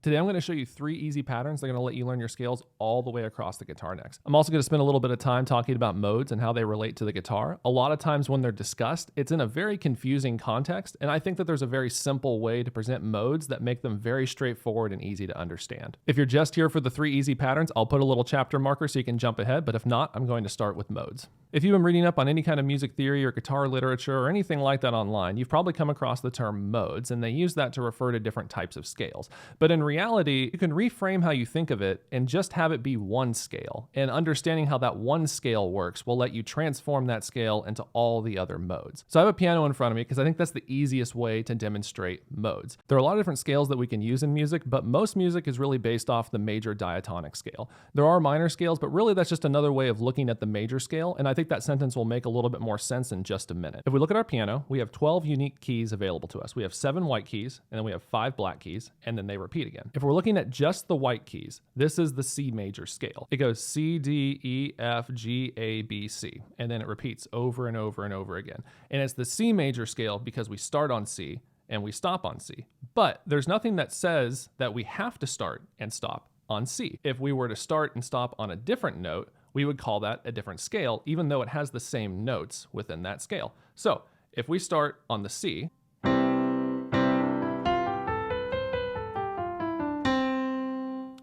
Today I'm going to show you 3 easy patterns that are going to let you learn your scales all the way across the guitar necks. I'm also going to spend a little bit of time talking about modes and how they relate to the guitar. A lot of times when they're discussed, it's in a very confusing context, and I think that there's a very simple way to present modes that make them very straightforward and easy to understand. If you're just here for the 3 easy patterns, I'll put a little chapter marker so you can jump ahead, but if not, I'm going to start with modes. If you've been reading up on any kind of music theory or guitar literature or anything like that online, you've probably come across the term modes, and they use that to refer to different types of scales. But in reality, you can reframe how you think of it and just have it be one scale. And understanding how that one scale works will let you transform that scale into all the other modes. So I have a piano in front of me because I think that's the easiest way to demonstrate modes. There are a lot of different scales that we can use in music, but most music is really based off the major diatonic scale. There are minor scales, but really that's just another way of looking at the major scale, and I think that sentence will make a little bit more sense in just a minute. If we look at our piano, we have 12 unique keys available to us. We have 7 white keys, and then we have 5 black keys, and then they repeat again. If we're looking at just the white keys, this is the C major scale. It goes C, D, E, F, G, A, B, C, and then it repeats over and over and over again. And it's the C major scale because we start on C and we stop on C. But there's nothing that says that we have to start and stop on C. If we were to start and stop on a different note, we would call that a different scale, even though it has the same notes within that scale. So if we start on the C,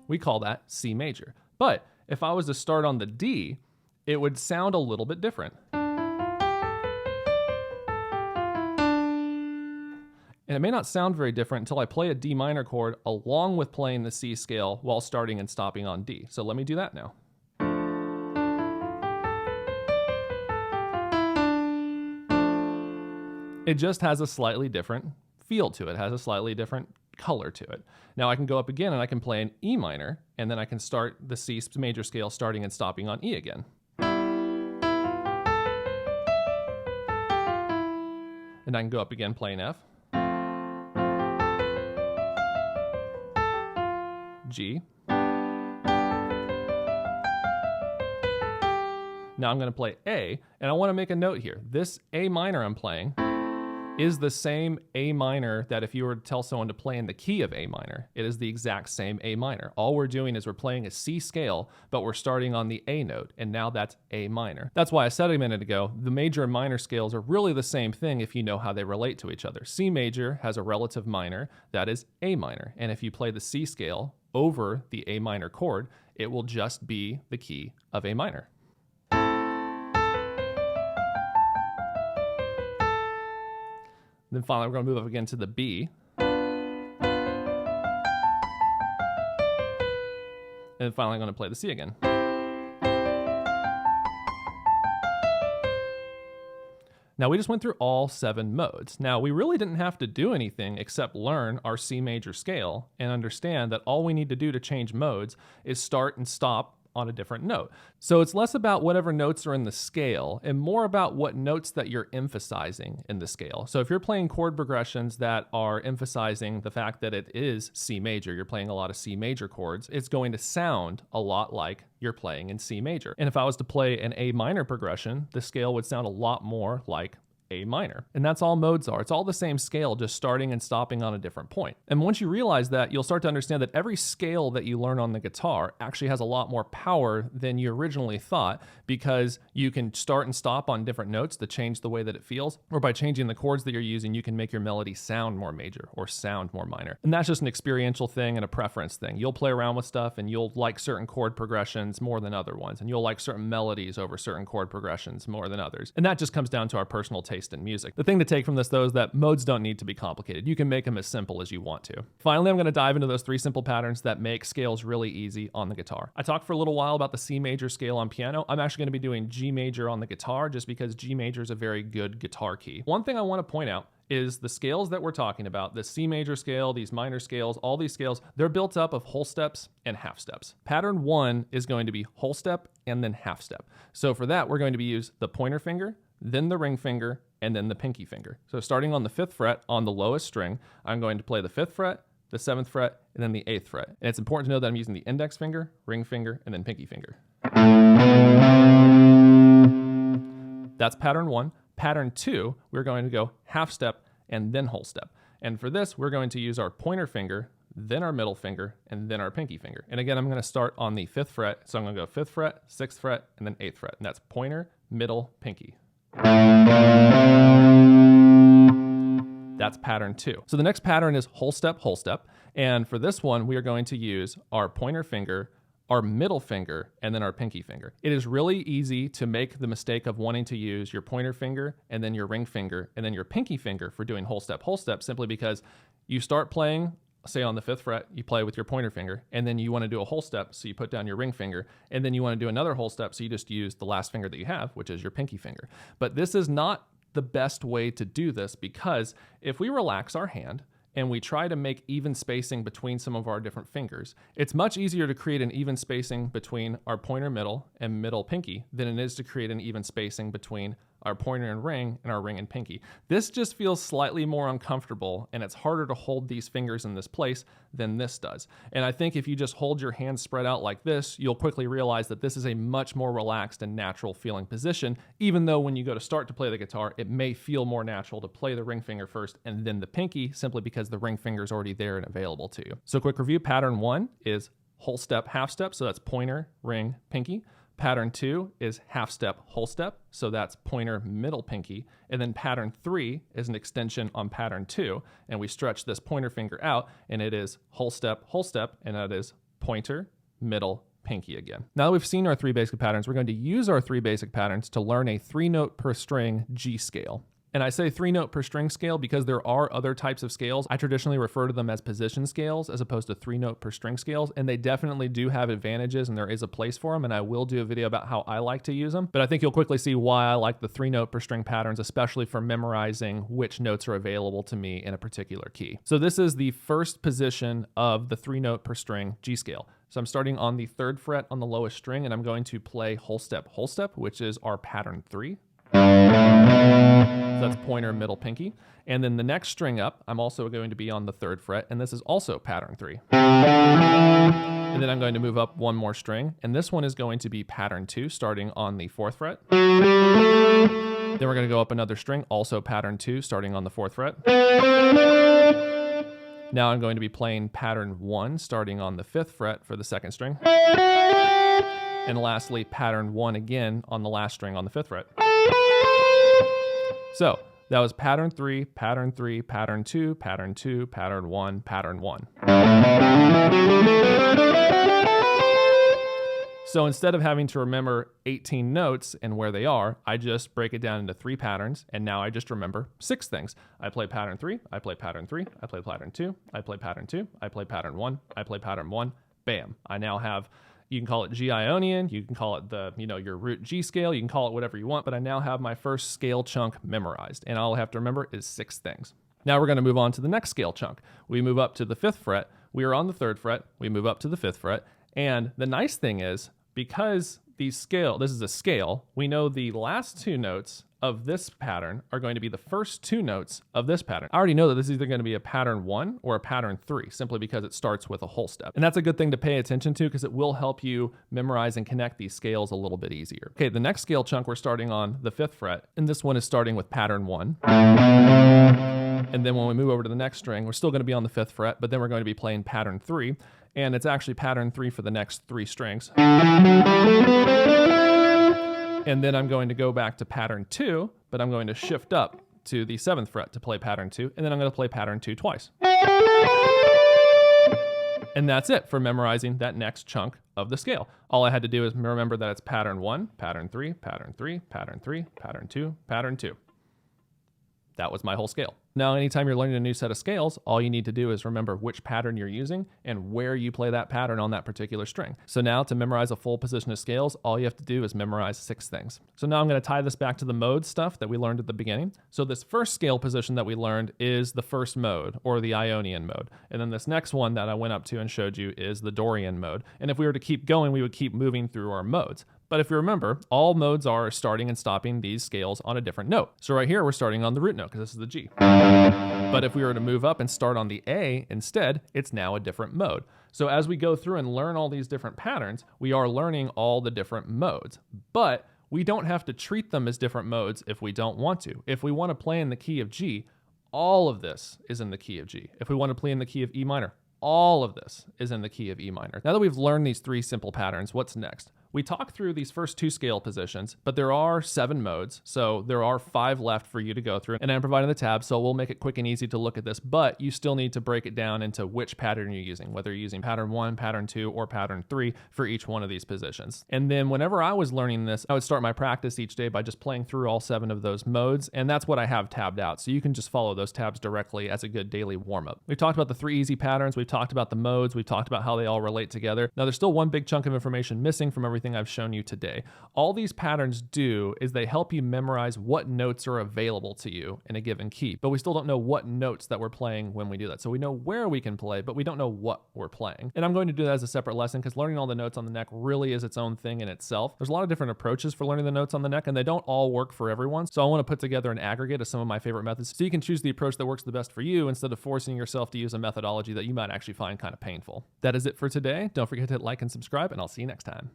we call that C major. But if I was to start on the D, it would sound a little bit different. And it may not sound very different until I play a D minor chord along with playing the C scale while starting and stopping on D. So let me do that now. It just has a slightly different feel to it, has a slightly different color to it. Now I can go up again and I can play an E minor, and then I can start the C major scale starting and stopping on E again. And I can go up again playing F, G. Now I'm going to play A, and I want to make a note here. This A minor I'm playing is the same A minor that if you were to tell someone to play in the key of A minor, it is the exact same A minor. All we're doing is we're playing a C scale, but we're starting on the A note, and now that's A minor. That's why I said a minute ago, the major and minor scales are really the same thing if you know how they relate to each other. C major has a relative minor, that is A minor, and if you play the C scale over the A minor chord, it will just be the key of A minor. Then finally, we're going to move up again to the B. And then finally, I'm going to play the C again. Now, we just went through all 7 modes. Now, we really didn't have to do anything except learn our C major scale and understand that all we need to do to change modes is start and stop on a different note. So it's less about whatever notes are in the scale and more about what notes that you're emphasizing in the scale. So if you're playing chord progressions that are emphasizing the fact that it is C major, you're playing a lot of C major chords, it's going to sound a lot like you're playing in C major. And if I was to play an A minor progression, the scale would sound a lot more like A minor. And that's all modes are. It's all the same scale, just starting and stopping on a different point. And once you realize that, you'll start to understand that every scale that you learn on the guitar actually has a lot more power than you originally thought, because you can start and stop on different notes to change the way that it feels, or by changing the chords that you're using, you can make your melody sound more major or sound more minor. And that's just an experiential thing and a preference thing. You'll play around with stuff and you'll like certain chord progressions more than other ones, and you'll like certain melodies over certain chord progressions more than others. And that just comes down to our personal taste in music. The thing to take from this, though, is that modes don't need to be complicated. You can make them as simple as you want to. Finally, I'm going to dive into those 3 simple patterns that make scales really easy on the guitar. I talked for a little while about the C major scale on piano. I'm actually going to be doing G major on the guitar just because G major is a very good guitar key. One thing I want to point out is the scales that we're talking about, the C major scale, these minor scales, all these scales, they're built up of whole steps and half steps. Pattern 1 is going to be whole step and then half step. So for that, we're going to use the pointer finger, then the ring finger, and then the pinky finger. So starting on the 5th fret on the lowest string, I'm going to play the 5th fret, the 7th fret, and then the 8th fret. And it's important to know that I'm using the index finger, ring finger, and then pinky finger. That's pattern 1. Pattern 2, we're going to go half step and then whole step. And for this, we're going to use our pointer finger, then our middle finger, and then our pinky finger. And again, I'm going to start on the 5th fret. So I'm going to go 5th fret, 6th fret, and then 8th fret. And that's pointer, middle, pinky. That's pattern 2. So the next pattern is whole step, whole step. And for this one, we are going to use our pointer finger, our middle finger, and then our pinky finger. It is really easy to make the mistake of wanting to use your pointer finger and then your ring finger and then your pinky finger for doing whole step, simply because you start playing, say on the 5th fret, you play with your pointer finger, and then you want to do a whole step, so you put down your ring finger, and then you want to do another whole step, so you just use the last finger that you have, which is your pinky finger. But this is not the best way to do this, because if we relax our hand and we try to make even spacing between some of our different fingers, it's much easier to create an even spacing between our pointer middle and middle pinky than it is to create an even spacing between our pointer and our ring and pinky. This just feels slightly more uncomfortable, and it's harder to hold these fingers in this place than this does. And I think if you just hold your hands spread out like this, you'll quickly realize that this is a much more relaxed and natural feeling position, even though when you go to start to play the guitar, it may feel more natural to play the ring finger first and then the pinky, simply because the ring finger is already there and available to you. So quick review, pattern 1 is whole step, half step, so that's pointer, ring, pinky. Pattern 2 is half step, whole step, so that's pointer, middle, pinky. And then pattern 3 is an extension on pattern 2, and we stretch this pointer finger out, and it is whole step, and that is pointer, middle, pinky again. Now that we've seen our 3 basic patterns, we're going to use our 3 basic patterns to learn a 3-note per string G scale. And I say 3-note per string scale because there are other types of scales. I traditionally refer to them as position scales as opposed to 3-note per string scales, and they definitely do have advantages, and there is a place for them, and I will do a video about how I like to use them. But I think you'll quickly see why I like the 3-note per string patterns, especially for memorizing which notes are available to me in a particular key. So this is the first position of the 3-note per string G scale. So I'm starting on the 3rd fret on the lowest string, and I'm going to play whole step, which is our pattern 3. So that's pointer, middle, pinky. And then the next string up, I'm also going to be on the 3rd fret, and this is also pattern 3. And then I'm going to move up one more string, and this one is going to be pattern 2, starting on the 4th fret. Then we're going to go up another string, also pattern 2, starting on the 4th fret. Now I'm going to be playing pattern 1, starting on the 5th fret for the 2nd string. And lastly, pattern 1 again on the last string on the 5th fret. So that was pattern 3, pattern 3, pattern 2, pattern 2, pattern 1, pattern 1. So instead of having to remember 18 notes and where they are, I just break it down into 3 patterns, and now I just remember 6 things. I play pattern 3, I play pattern 3, I play pattern 2, I play pattern 2, I play pattern 1, I play pattern 1, bam. I now have, you can call it G Ionian, you can call it the, your root G scale, you can call it whatever you want, but I now have my first scale chunk memorized, and all I have to remember is 6 things. Now we're going to move on to the next scale chunk. We move up to the 5th fret, we are on the 3rd fret, we move up to the 5th fret, and the nice thing is, because this is a scale, we know the last 2 notes of this pattern are going to be the first 2 notes of this pattern. I already know that this is either going to be a pattern 1 or a pattern 3, simply because it starts with a whole step. And that's a good thing to pay attention to because it will help you memorize and connect these scales a little bit easier. Okay, the next scale chunk, we're starting on the 5th fret, and this one is starting with pattern 1. And then when we move over to the next string, we're still going to be on the 5th fret, but then we're going to be playing pattern 3, and it's actually pattern 3 for the next 3 strings. And then I'm going to go back to pattern 2, but I'm going to shift up to the 7th fret to play pattern 2, and then I'm going to play pattern 2 twice. And that's it for memorizing that next chunk of the scale. All I had to do is remember that it's pattern 1, pattern 3, pattern 3, pattern 3, pattern 2, pattern 2. That was my whole scale. Now, anytime you're learning a new set of scales, all you need to do is remember which pattern you're using and where you play that pattern on that particular string. So now to memorize a full position of scales, all you have to do is memorize 6 things. So now I'm going to tie this back to the mode stuff that we learned at the beginning. So this first scale position that we learned is the first mode, or the Ionian mode. And then this next one that I went up to and showed you is the Dorian mode. And if we were to keep going, we would keep moving through our modes. But if you remember, all modes are starting and stopping these scales on a different note. So right here, we're starting on the root note because this is the G. But if we were to move up and start on the A instead, it's now a different mode. So as we go through and learn all these different patterns, we are learning all the different modes. But we don't have to treat them as different modes if we don't want to. If we want to play in the key of G, all of this is in the key of G. If we want to play in the key of E minor, all of this is in the key of E minor. Now that we've learned these 3 simple patterns, what's next? We talked through these first 2 scale positions, but there are 7 modes, so there are 5 left for you to go through. And I'm providing the tabs, so we'll make it quick and easy to look at this, but you still need to break it down into which pattern you're using, whether you're using pattern 1, pattern 2, or pattern 3 for each one of these positions. And then whenever I was learning this, I would start my practice each day by just playing through all 7 of those modes, and that's what I have tabbed out. So you can just follow those tabs directly as a good daily warm-up. We've talked about the 3 easy patterns, we've talked about the modes, we've talked about how they all relate together. Now there's still one big chunk of information missing from everything I've shown you today. All these patterns do is they help you memorize what notes are available to you in a given key, but we still don't know what notes that we're playing when we do that. So we know where we can play, but we don't know what we're playing. And I'm going to do that as a separate lesson because learning all the notes on the neck really is its own thing in itself. There's a lot of different approaches for learning the notes on the neck, and they don't all work for everyone. So I want to put together an aggregate of some of my favorite methods so you can choose the approach that works the best for you instead of forcing yourself to use a methodology that you might actually find kind of painful. That is it for today. Don't forget to hit like and subscribe, and I'll see you next time.